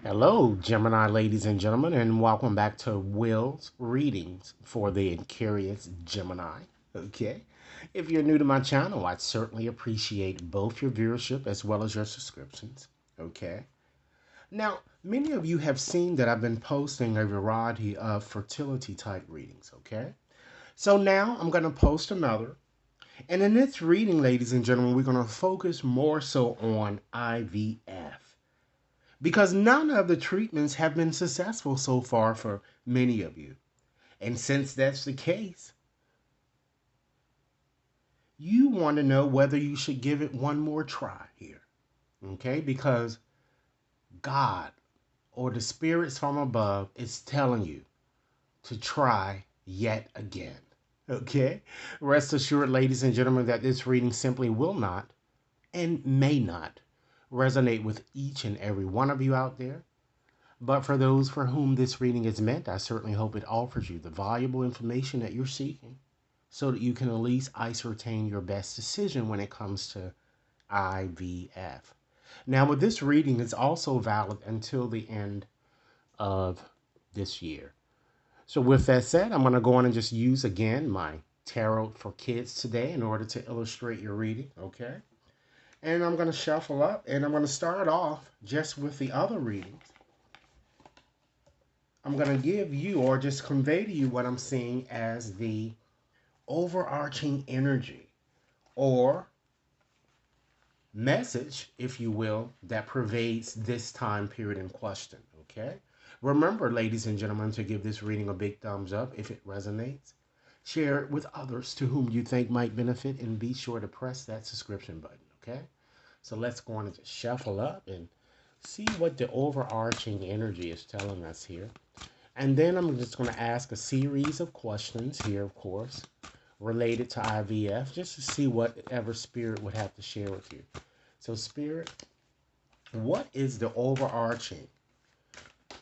Hello, Gemini ladies and gentlemen, and welcome back to Will's Readings for the Incurious Gemini. Okay, if you're new to my channel, I'd certainly appreciate both your viewership as well as your subscriptions. Okay, now many of you have seen that I've been posting a variety of fertility type readings. Okay, so now I'm going to post another, and in this reading, ladies and gentlemen, we're going to focus more so on IVF because none of the treatments have been successful so far for many of you. And since that's the case, you want to know whether you should give it one more try here. Okay? Because God or the spirits from above is telling you to try yet again. Okay? Rest assured, ladies and gentlemen, that this reading simply will not and may not resonate with each and every one of you out there. But for those for whom this reading is meant, I certainly hope it offers you the valuable information that you're seeking so that you can at least ascertain your best decision when it comes to IVF. Now, with this reading, it's also valid until the end of this year. So, with that said, I'm going to go on and just use again my tarot for kids today in order to illustrate your reading, okay? And I'm going to shuffle up and I'm going to start off just with the other readings. I'm going to give you or just convey to you what I'm seeing as the overarching energy or message, if you will, that pervades this time period in question. Okay? Remember, ladies and gentlemen, to give this reading a big thumbs up if it resonates. Share it with others to whom you think might benefit, and be sure to press that subscription button. Okay? So let's go on and just shuffle up and see what the overarching energy is telling us here. And then I'm just going to ask a series of questions here, of course, related to IVF, just to see whatever Spirit would have to share with you. So, Spirit, what is the overarching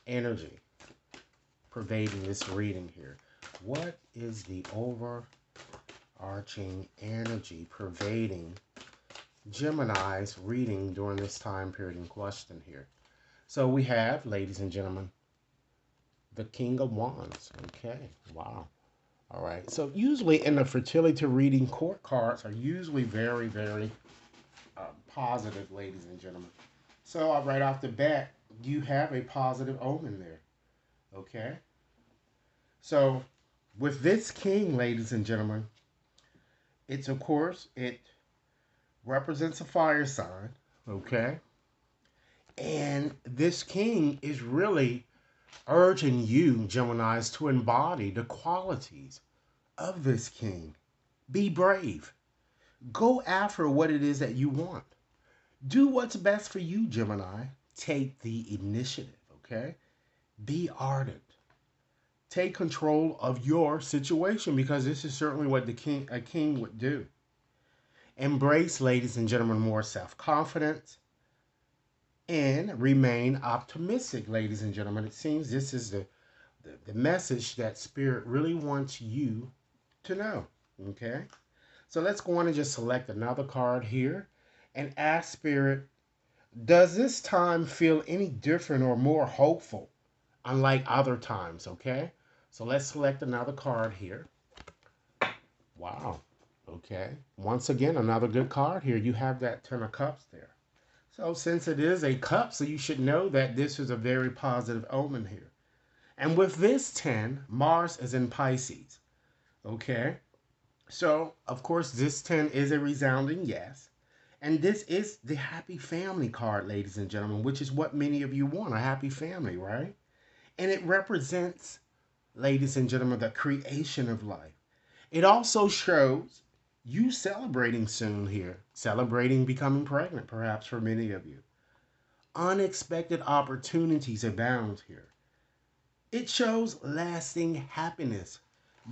energy pervading this reading here? What is the overarching energy pervading Gemini's reading during this time period in question here? So we have, ladies and gentlemen, the King of Wands. Okay, wow. All right. So usually in the fertility reading, court cards are usually very, very positive, ladies and gentlemen. So right off the bat, you have a positive omen there. Okay. So with this king, ladies and gentlemen, it's of course it represents a fire sign. Okay. And this king is really urging you, Geminis, to embody the qualities of this king. Be brave. Go after what it is that you want. Do what's best for you, Gemini. Take the initiative, okay? Be ardent. Take control of your situation because this is certainly what a king would do. Embrace, ladies and gentlemen, more self-confidence and remain optimistic, ladies and gentlemen. It seems this is the message that Spirit really wants you to know, okay? So let's go on and just select another card here and ask Spirit, does this time feel any different or more hopeful unlike other times, okay? So let's select another card here. Wow, okay. Once again, another good card here. You have that Ten of Cups there. So since it is a cup, so you should know that this is a very positive omen here. And with this 10, Mars is in Pisces, okay? So, of course, this 10 is a resounding yes. And this is the happy family card, ladies and gentlemen, which is what many of you want, a happy family, right? And it represents, ladies and gentlemen, the creation of life. It also shows you celebrating soon here, celebrating becoming pregnant, perhaps for many of you. Unexpected opportunities abound here. It shows lasting happiness,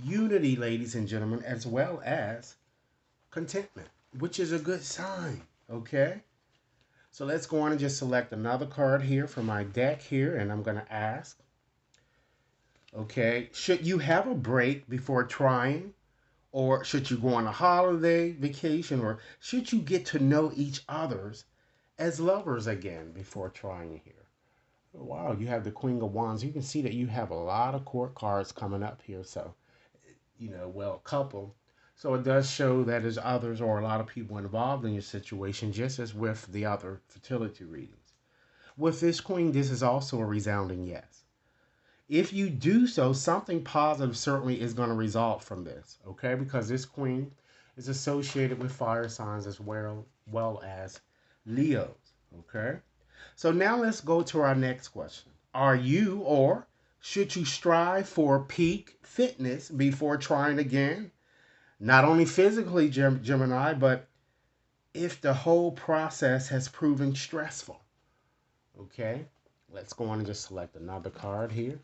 unity, ladies and gentlemen, as well as contentment, which is a good sign, okay? So let's go on and just select another card here from my deck here, and I'm going to ask, okay, should you have a break before trying? Or should you go on a holiday, vacation, or should you get to know each other's as lovers again before trying here? Wow, you have the Queen of Wands. You can see that you have a lot of court cards coming up here. So, well, a couple. So it does show that there's others or a lot of people involved in your situation, just as with the other fertility readings. With this Queen, this is also a resounding yes. If you do so, something positive certainly is going to result from this, okay? Because this Queen is associated with fire signs as well as Leos, okay? So now let's go to our next question. Are you or should you strive for peak fitness before trying again? Not only physically, Gemini, but if the whole process has proven stressful. Okay, let's go on and just select another card here.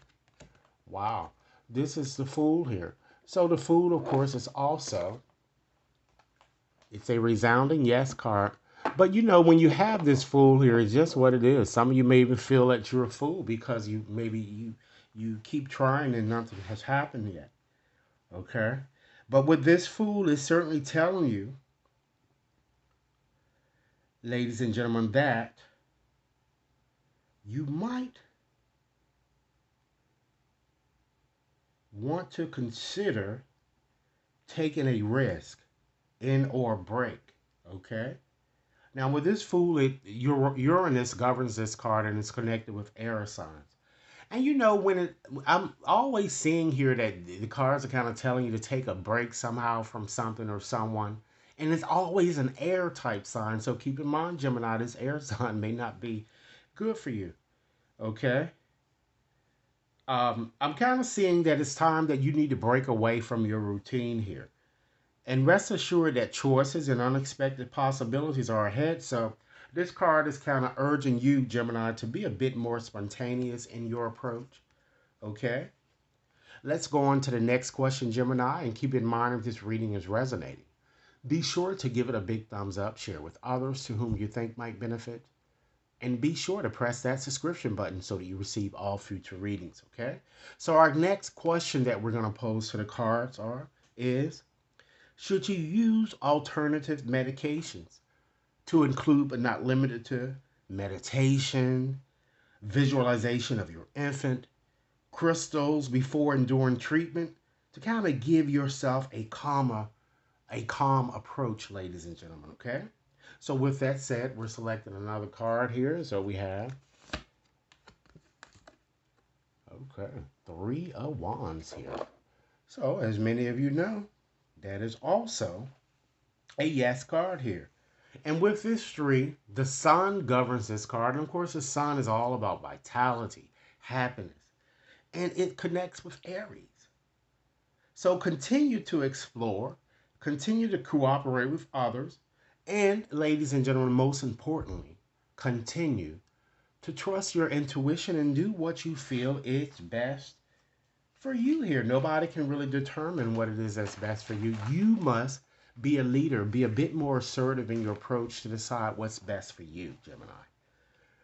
Wow, this is the Fool here. So the Fool, of course, is also, it's a resounding yes card. But when you have this Fool here, it's just what it is. Some of you may even feel that you're a fool because you keep trying and nothing has happened yet. Okay? But with this Fool is certainly telling you, ladies and gentlemen, that you might want to consider taking a risk in or break. Okay? Now, with this Fool, Uranus governs this card and it's connected with air signs. And I'm always seeing here that the cards are kind of telling you to take a break somehow from something or someone. And it's always an air type sign. So keep in mind, Gemini, this air sign may not be good for you. Okay? I'm kind of seeing that it's time that you need to break away from your routine here. And rest assured that choices and unexpected possibilities are ahead. So this card is kind of urging you, Gemini, to be a bit more spontaneous in your approach. Okay? Let's go on to the next question, Gemini, and keep in mind if this reading is resonating. Be sure to give it a big thumbs up, share with others to whom you think might benefit, and be sure to press that subscription button so that you receive all future readings, okay? So our next question that we're going to pose to the cards is, should you use alternative medications to include but not limited to meditation, visualization of your infant, crystals before and during treatment to kind of give yourself a calm approach, ladies and gentlemen, okay? So with that said, we're selecting another card here. So we have, okay, Three of Wands here. So as many of you know, that is also a yes card here. And with this three, the sun governs this card. And of course, the sun is all about vitality, happiness, and it connects with Aries. So continue to explore, continue to cooperate with others, and ladies and gentlemen, most importantly, continue to trust your intuition and do what you feel is best for you here. Nobody can really determine what it is that's best for you. You must be a leader, be a bit more assertive in your approach to decide what's best for you, Gemini.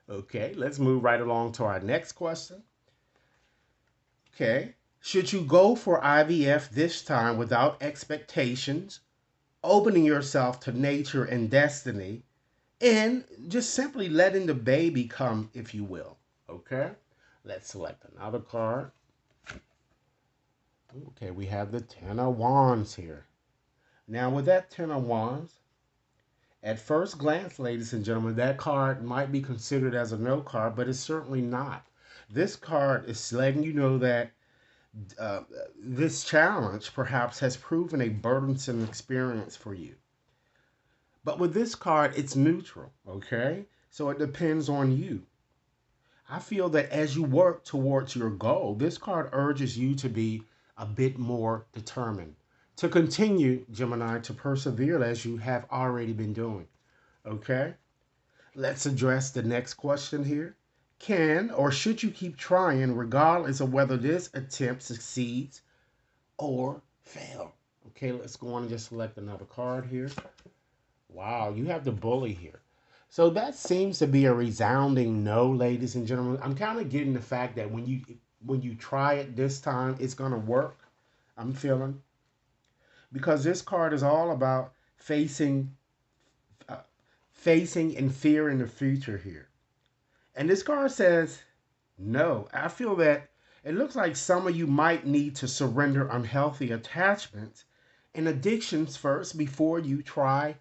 Okay, let's move right along to our next question. Okay, should you go for IVF this time without expectations, opening yourself to nature and destiny, and just simply letting the baby come, if you will? Okay, let's select another card. Okay, we have the Ten of Wands here. Now, with that Ten of Wands, at first glance, ladies and gentlemen, that card might be considered as a no card, but it's certainly not. This card is letting you know that this challenge perhaps has proven a burdensome experience for you. But with this card, it's neutral, okay? So it depends on you. I feel that as you work towards your goal, this card urges you to be a bit more determined, to continue, Gemini, to persevere as you have already been doing, okay? Let's address the next question here. Can or should you keep trying regardless of whether this attempt succeeds or fail? Okay, let's go on and just select another card here. Wow, you have the Bully here. So that seems to be a resounding no, ladies and gentlemen. I'm kind of getting the fact that when you try it this time, it's gonna work. I'm feeling, because this card is all about facing and fear in the future here. And this card says No, I feel that it looks like some of you might need to surrender unhealthy attachments and addictions first before you try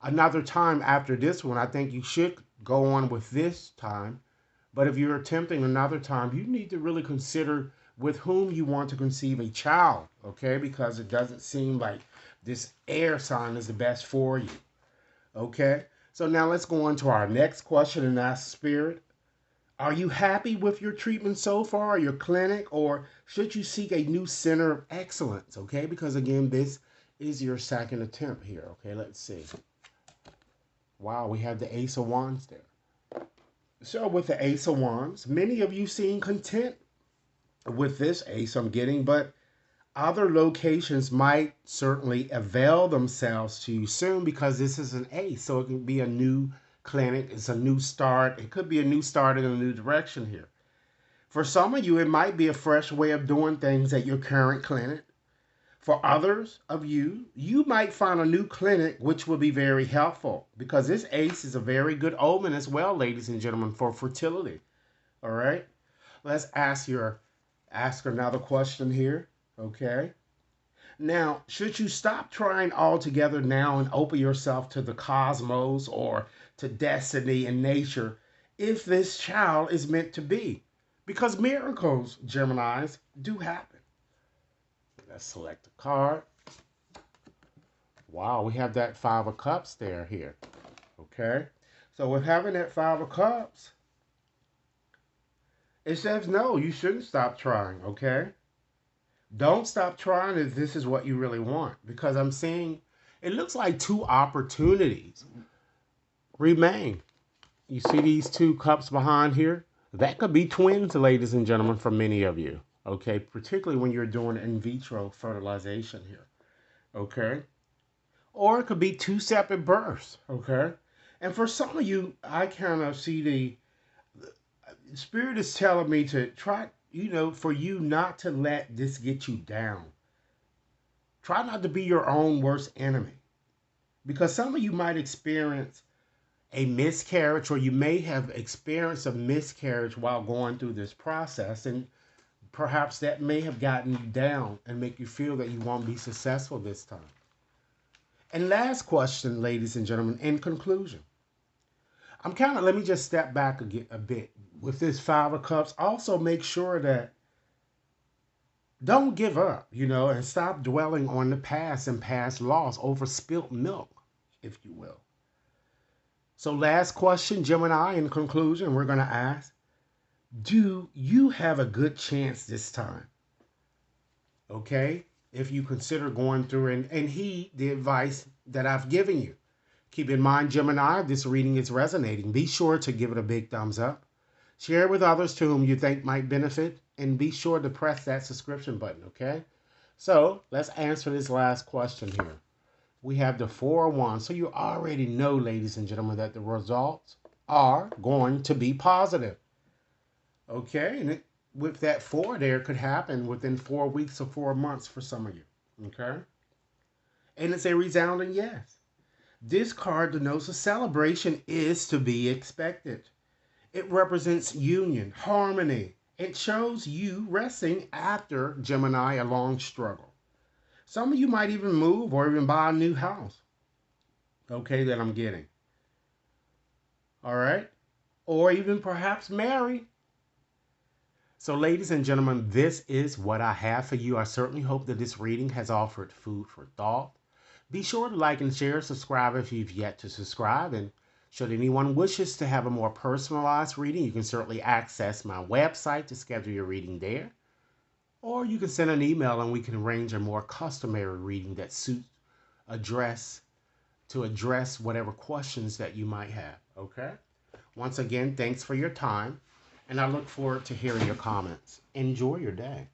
another time after this one. I think you should go on with this time. But if you're attempting another time, you need to really consider with whom you want to conceive a child, okay? Because it doesn't seem like this air sign is the best for you, okay? So now let's go on to our next question and ask Spirit. Are you happy with your treatment so far, your clinic, or should you seek a new center of excellence, okay? Because again, this is your second attempt here, okay? Let's see. Wow, we have the Ace of Wands there. So with the Ace of Wands, many of you seem content with this Ace I'm getting, but other locations might certainly avail themselves to you soon because this is an Ace. So it can be a new clinic. It's a new start. It could be a new start in a new direction here. For some of you, it might be a fresh way of doing things at your current clinic. For others of you, you might find a new clinic which will be very helpful because this Ace is a very good omen as well, ladies and gentlemen, for fertility. All right? Let's ask another question here, okay? Now, should you stop trying altogether now and open yourself to the cosmos or to destiny and nature if this child is meant to be? Because miracles, Geminis, do happen. Let's select a card. Wow, we have that Five of Cups there here. Okay? So with having that Five of Cups, it says no, you shouldn't stop trying, okay? Don't stop trying if this is what you really want. Because I'm seeing, it looks like two opportunities remain. You see these two cups behind here? That could be twins, ladies and gentlemen, for many of you. Okay, particularly when you're doing in vitro fertilization here. Okay? Or it could be two separate births. Okay? And for some of you, I kind of see the Spirit is telling me to try, for you not to let this get you down. Try not to be your own worst enemy. Because some of you might experience a miscarriage, or you may have experienced a miscarriage while going through this process. And perhaps that may have gotten you down and make you feel that you won't be successful this time. And last question, ladies and gentlemen, in conclusion. Let me just step back a bit. With this Five of Cups, also make sure that don't give up, and stop dwelling on the past and past loss over spilt milk, if you will. So last question, Gemini, in conclusion, we're going to ask, do you have a good chance this time? Okay? If you consider going through and heed the advice that I've given you. Keep in mind, Gemini, if this reading is resonating, be sure to give it a big thumbs up. Share it with others to whom you think might benefit, and be sure to press that subscription button, okay? So let's answer this last question here. We have the Four of Wands. So you already know, ladies and gentlemen, that the results are going to be positive. Okay? And with that four there, could happen within 4 weeks or 4 months for some of you. Okay? And it's a resounding yes. This card denotes a celebration is to be expected. It represents union, harmony. It shows you resting after, Gemini, a long struggle. Some of you might even move or even buy a new house. Okay, that I'm getting. All right? Or even perhaps marry. So, ladies and gentlemen, this is what I have for you. I certainly hope that this reading has offered food for thought. Be sure to like and share, subscribe if you've yet to subscribe, and should anyone wishes to have a more personalized reading, you can certainly access my website to schedule your reading there. Or you can send an email and we can arrange a more customary reading that suits address whatever questions that you might have. Okay? Once again, thanks for your time, and I look forward to hearing your comments. Enjoy your day.